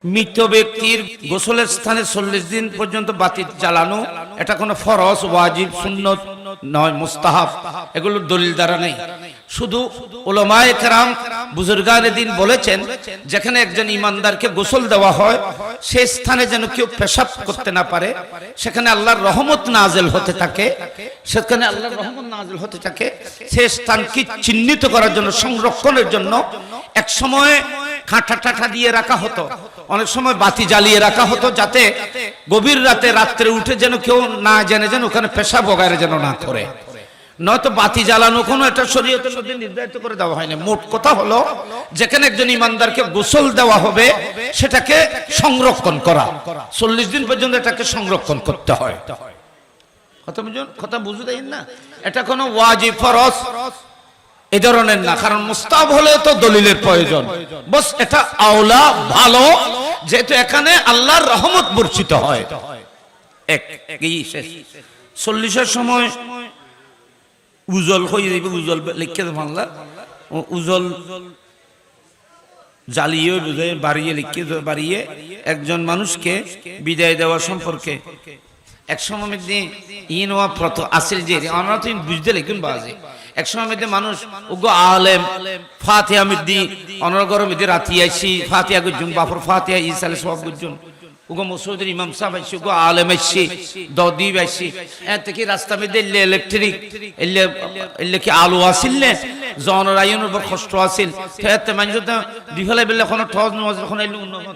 মৃত ব্যক্তির গোসলের স্থানে 40 দিন পর্যন্ত বাতি জ্বালানো এটা কোনো ফরজ ওয়াজিব সুন্নত নয়, মুস্তাহাব, এগুলো দলিল দ্বারা নেই। শুধু উলামায়ে কেরাম বুজুর্গানে দিন বলেছেন যেখানে একজন ইমানদারকে গোসল দেওয়া হয় সেই স্থানে যেন কেউ পেশাব করতে না পারে, সেখানে আল্লাহর রহমত নাজিল হতে থাকে, সেখানে আল্লাহর রহমত নাজিল হতে থাকে। সেই স্থানকে চিহ্নিত করার জন্য, সংরক্ষণের জন্য এক সময় কাঁটা টাটা দিয়ে রাখা হতো, অনেক সময় বাতি জ্বালিয়ে রাখা হতো, যাতে গভীর রাত্রে উঠে যেন কেউ না জেনে যেন ওখানে পেশাব বগারে যেন না করে। নয়তো বাতি জ্বালানো কোনো একটা শরীয়তের মধ্যে নির্ধারিত করে দেওয়া হয়নি। মোট কথা হলো যেখানে একজন ইমানদারকে গোসল দেওয়া হবে সেটাকে সংরক্ষণ করা, 40 দিন পর্যন্ত এটাকে সংরক্ষণ করতে হয়। কথা বুঝে দেন না, এটা কোনো ওয়াজিব ফরজ এই ধরনের না, কারণ মুস্তাহাব হলে তো দলিলের প্রয়োজন। বস এটা আওলা ভালো, যেহেতু এখানে আল্লাহর রহমত বর্ষিত হয়। এই 40-এর সময় উজল হয়ে যাবে, উজল লিখে বাংলা উজল জ্বালিয়ে বাড়িয়ে লিখে বাড়িয়ে একজন মানুষকে বিদায় দেওয়া সম্পর্কে এক সময় মধ্যে ইনওয়া প্রত আসিল যে আমরা তো বুঝতে লিখুন বাজে এক সময় মধ্যে মানুষ উগ্র আলেম ফাতিহা মিদ্দি অনর্গর মধ্যে রাতি আইসি ফাতিহা গুজুন বাপর ফাতিহা ইসালে সব গুজুন উগো মসজিদের ইমাম সাহেব আইসি উগো আলেম আইসি দদিব আইসি এত কি রাস্তা মধ্যে ইলেকট্রিক এলে কি আলো আসিলনে জনের আইনের উপর কষ্ট আসিল এতে মানুষ তো দিফালে বেলে কোনো ঠজ নজ এখন এলে উন্নত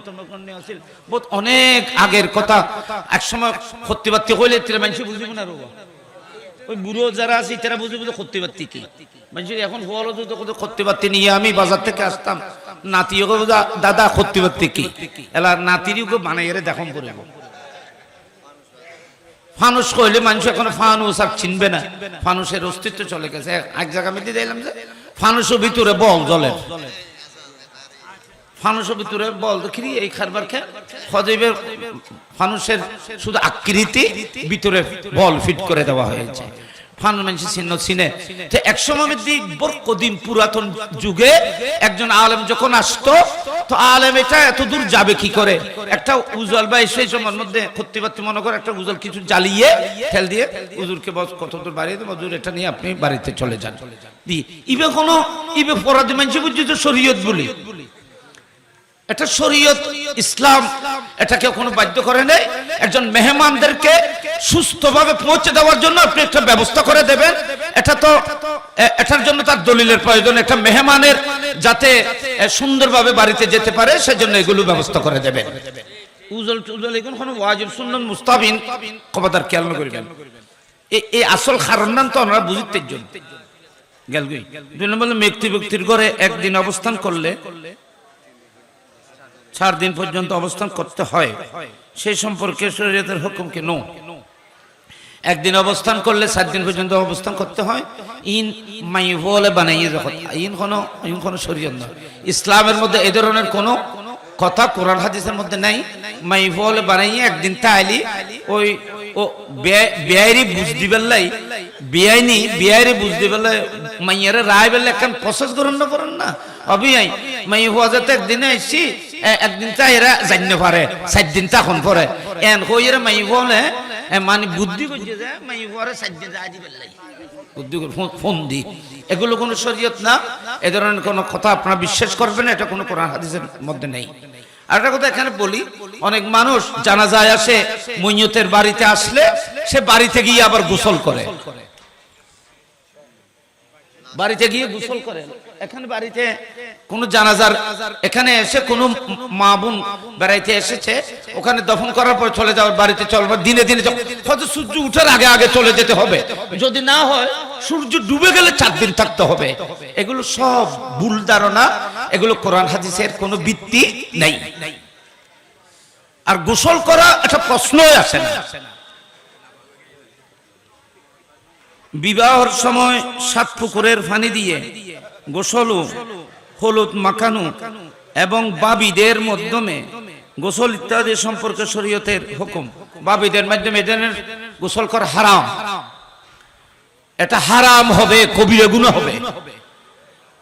আসিল বহুত অনেক আগের কথা। এক সময় খত্তিবাত্তি কইলে তেরা মানুষ বুঝিব না রোবা, ওই বুড়ো যারা আছে তারা বুঝে বুঝে খত্তিবাত্তি কি মানুষ এখন হলো তো খত্তিবাত্তি নিয়ে আমি বাজার থেকে আসতাম, নাতিও দাদা খত্তিবাত্তি কি এলা নাতিরিও বানাই দেখুন করে ফানুস কইলে মানুষ এখন ফানুস আর চিনবে না, ফানুসের অস্তিত্ব চলে গেছে। এক জায়গা মধ্যে দেখলাম যে ফানুসের ভিতরে বল জ্বলে, ফানুসের ভিতরে বল দেখি এই খারবার খেয়ে খদিবের ফানুসের শুধু আকৃতি ভিতরে বল ফিট করে দেওয়া হয়েছে। ফানুস মানুষ চিনে তো এক সময় কদিন পুরাতন যুগে একজন আলেম যখন আসতো তো আলেম এটা এত দূর যাবে কি করে, একটা উজল বা সেই সময়ের মধ্যে খত্তিবাত্তি মনে করে একটা উজল কিছু জ্বালিয়ে ঠেল দিয়ে হুজুরকে বস কত দূর বাড়িয়ে দেবো, হুজুর এটা নিয়ে আপনি বাড়িতে চলে যান। ইবে কোনো ইবে পরাধী মানুষ বুঝছি তো শরীয়ত বলি, এটা শরীয়ত ইসলাম এটাকে কোনো বাধ্য করে নেই। একজন মেহমানদেরকে সুস্থভাবে পৌঁছে দেওয়ার জন্য আপনি একটা ব্যবস্থা করে দেবেন, এটা তো এটার জন্য তার দলিলের প্রয়োজন। একটা মেহমানের যাতে সুন্দরভাবে বাড়িতে যেতে পারে সেজন্য এগুলো ব্যবস্থা করে দেবেন। উজল টুজল এগুলো কোনো ওয়াজিব সুন্নাত মুস্তাহাবিন খবরদার খেয়াল করবেন। এই আসল কারণ নাম তো আমরা বুঝতে জন্য গেল গই। দুই নম্বর ব্যক্তির ঘরে একদিন অবস্থান করলে 4 দিন পর্যন্ত অবস্থান করতে হয়, সেই সম্পর্কে শরীয়তের হুকুম কি? নো, একদিন অবস্থান করলে 4 দিন পর্যন্ত অবস্থান করতে হয়। ইন মাইভলে বানাইয়ে যখন ইন কোনো শরীয়ত নয়, ইসলামের মধ্যে এই ধরনের কোনো কথা কোরআন হাদিসের মধ্যে নাই। মাইভলে বানাইয়ে একদিন তাইলি ওই ও বেআইরি বুঝ দিবেলাই বিআইরি বুঝ দিবেলাই মাইয়ারে রায় বেলে একখান প্রসেস করেন না অবিআই মাই হওয়া যাতে একদিনে আইসি একদিন তা এরা জানতে পারে 4 দিন তখন পরে এন কইরে মাই বলে মানে বুদ্ধি করছে যে মাই পরে 4 দিন যা দিবেলাই বুদ্ধি ফোন দি, এগুলো কোনো শরীয়ত না। এ ধরনের কোনো কথা আপনারা বিশ্বাস করবেন না, এটা কোনো কোরআন হাদিসের মধ্যে নেই। আর একটা কথা এখানে বলি, অনেক মানুষ জানাজায় আসে মইয়তের বাড়িতে আসলে সে বাড়িতে গিয়ে আবার গোসল করে, বাড়িতে গিয়ে গোসল করে। এখানে বাড়িতে কোন জানাজার এখানে এসে কোন মা বোন বেড়াইতে এসেছে, ওখানে দফন করার পর চলে যাওয়ার বাড়িতে চলবে দিনে হয়তো সূর্য উঠার আগে চলে যেতে হবে, যদি না হয় সূর্য ডুবে গেলে 4 দিন থাকতে হবে। এগুলো সব ভুল ধারণা, এগুলো কোরআন হাদিসের কোনো ভিত্তি নেই। আর গোসল করা একটা প্রশ্নই আসে না। বিবাহের সময় 7 পুকুরের পানি দিয়ে গোসল, হলুদ মাখানো এবং বাবিদের মাধ্যমে গোসল ইত্যাদি সম্পর্কে শরীয়তের হুকুম। বাবিদের মাধ্যমে এদের গোসল করা হারাম, এটা হারাম হবে, কবিরা গুনাহ হবে।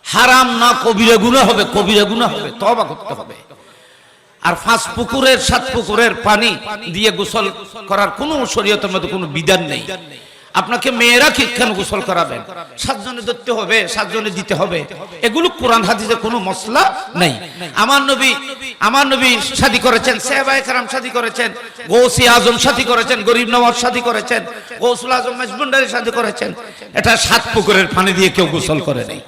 হারাম না কবিরা গুনাহ হবে, কবিরা গুনাহ হবে, তওবা করতে হবে। আর 5 পুকুরের 7 পুকুরের পানি দিয়ে গোসল করার কোনো শরীয়তের মধ্যে কোনো বিধান নেই। আপনাকে মেয়েরা কি কেন গোসল করাবেন? 7 জনে ধরতে হবে, 7 জনে দিতে হবে, এগুলো কোরআন হাদিসে কোনো মসলা নেই। আমার নবী শাদী করেছেন, সাহাবায়ে কেরাম শাদী করেছেন, গৌসে আজম শাদী করেছেন, গরিব নওয়াজ শাদী করেছেন, গৌসুল আজম মেজবুন্ডারি শাদী করেছেন। এটা 7 পুকুরের পানি দিয়ে কেউ গোসল করে নাই।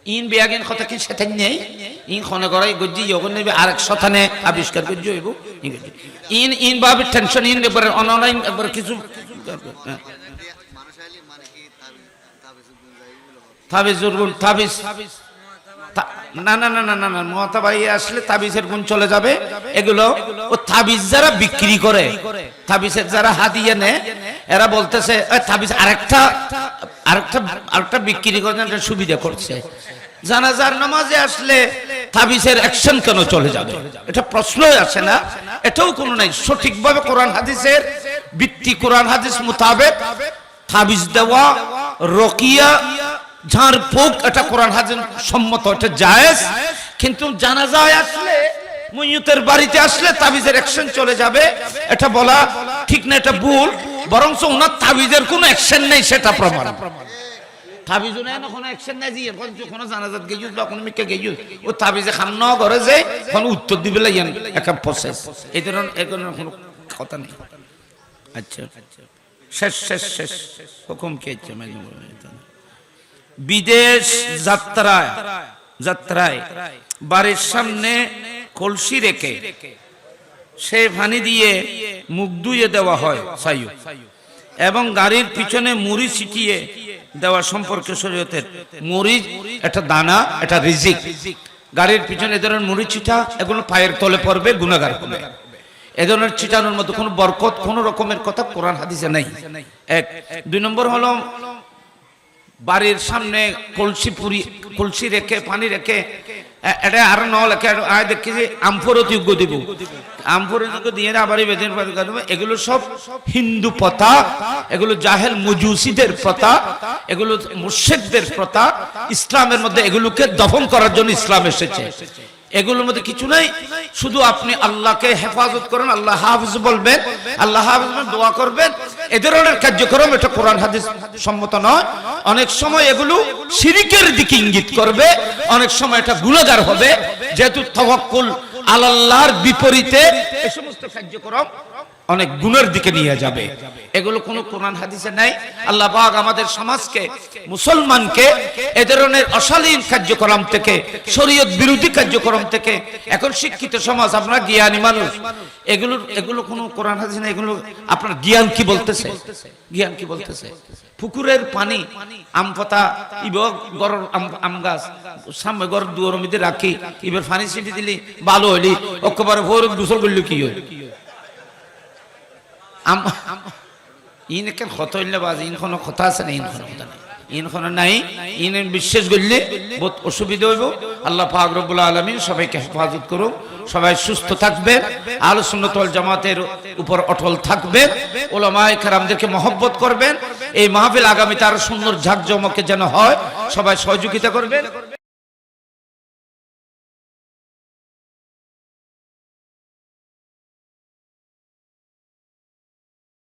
ইন বিয়াগিন কথা কি সেটা নেই। ইন খনে গড়াই গজ্জি যখন নেবে আরেক শতানে আবিষ্কার করছি হইব। ইন ভাবে টেনশন ইন একবার অনলাইন একবার কিছু তাবিজুর গুণ তাবিজ না না না না না না মহাতাবাই আসলে তাবিজের গুণ চলে যাবে। এগুলো ও তাবিজ যারা বিক্রি করে, তাবিজের যারা হাদিয়া নেয়, এরা বলতেছে তাবিজ আরেকটা বিক্রি করে সুবিধা করছে। জানাজার নামাজে আসলে তাবিজের অ্যাকশন কেন চলে যাবে? এটা প্রশ্নই আসে না, এটাও কোনো নাই। সঠিকভাবে কোরআন হাদিসের ভিত্তি, কোরআন হাদিস মোতাবেক তাবিজ দেওয়া, রকিয়া, ঝাড় ফুঁক, এটা কোরআন হাদিস সম্মত, এটা জায়েজ। কিন্তু জানাজায় আসলে, মইয়তের বাড়িতে আসলে তাবিজের অ্যাকশন চলে যাবে, এটা বলা ঠিক না, এটা ভুল। বরং ওনার তাবিজের কোনো অ্যাকশন নেই সেটা প্রমাণ। তাবিজও নেই না, কোনো অ্যাকশন নাই, যে কোনো জানাজাত গেছুস বা কোনো মিক্কা গেছুস, ও তাবিজে খাম ন করে যে কোনো উত্তর দিবে লাগেন একটা প্রসেস, এই ধরনের কোনো কথা নেই। আচ্ছা শেষ শেষ শেষ হুকুম কি হচ্ছে? বিদেশ যাত্রায় বাড়ির সামনে কলসি রেখে সে পানি দিয়ে মুখ ধুয়ে দেওয়া হয় সাইয়্যু, এবং গাড়ির পিছনে মুড়ি ছিটিয়ে দেওয়া সম্পর্কে শরীয়তের মুড়ি একটা দানা, এটা রিজিক। গাড়ির পিছনে এ ধরনের মুড়ি ছিটা, এগুলো পায়ের তলে পড়বে, গুনাহগার হবে। এ ধরনের ছিটানোর মধ্যে কোনো বরকত, কোনো রকমের কথা কোরআন হাদিসে নেই। 1 2 নম্বর হলো বাড়ির সামনে কলসি রেখে পানি রেখে এটা আর ন লেখে আয় দেখি যে আমফরযোগ্য দিব, আমফরযোগ্য দিয়ে আবার বেদিন, এগুলো সব হিন্দু প্রথা, এগুলো জাহেল মজুসিদের প্রথা, এগুলো মুশরিকদের প্রথা। ইসলামের মধ্যে এগুলোকে দফন করার জন্য ইসলাম এসেছে। এগুলোর মধ্যে কিছু নাই, শুধু আপনি আল্লাহকে হেফাজত করেন, আল্লাহ হাফিজ বলবেন, আল্লাহ হাফিজ দোয়া করবেন। এ ধরনের কার্যক্রম এটা কোরআন হাদিস সম্মত নয়। অনেক সময় এগুলো শিরকের দিকে ইঙ্গিত করবে, অনেক সময় এটা গুনাহগার হবে, যেহেতু তাওয়াক্কুল আলাল্লাহর বিপরীতে এই সমস্ত কার্যক্রম অনেক গুণের দিকে নিয়ে যাবে। এগুলো কোনো কোরআন হাদিসে নাই। আল্লাহ পাক আমাদের সমাজকে, মুসলমানকে এ ধরনের অশালীন কার্যক্রম থেকে, শরীয়ত বিরোধী কার্যক্রম থেকে, এখন শিক্ষিত সমাজ, আপনারা জ্ঞানী মানুষ, এগুলো কোনো কোরআন হাদিস নাই। এগুলো আপনার জ্ঞান কি বলতেছে? জ্ঞান কি বলতেছে? পুকুরের পানি, আম পাতা ইব গরর আম গাছ সামনে ঘর দুয়ার মধ্যে রাখি, এবার পানি ছিটি দিলি ভালো হইলি, একেবারে ভোর গোসল করলি কি হয়? ইন কেন কথা হইলে বাজ, ইন কোনো কথা আছে না? ইন কোনো কথা নাই, ইন কোনো নাই। ইন বিশ্বাস করলে বহুত অসুবিধা হইব। আল্লাহ পাক রব্বুল আলামিন সবাইকে হেফাজত করুন, সবাই সুস্থ থাকবেন, আহলে সুন্নাত ওয়াল জামাতের উপর অটল থাকবেন, উলামায়ে কেরামদেরকে মহব্বত করবেন। এই মাহফিল আগামীতে আরো সুন্দর ঝাঁকজমকে যেন হয়, সবাই সহযোগিতা করবেন।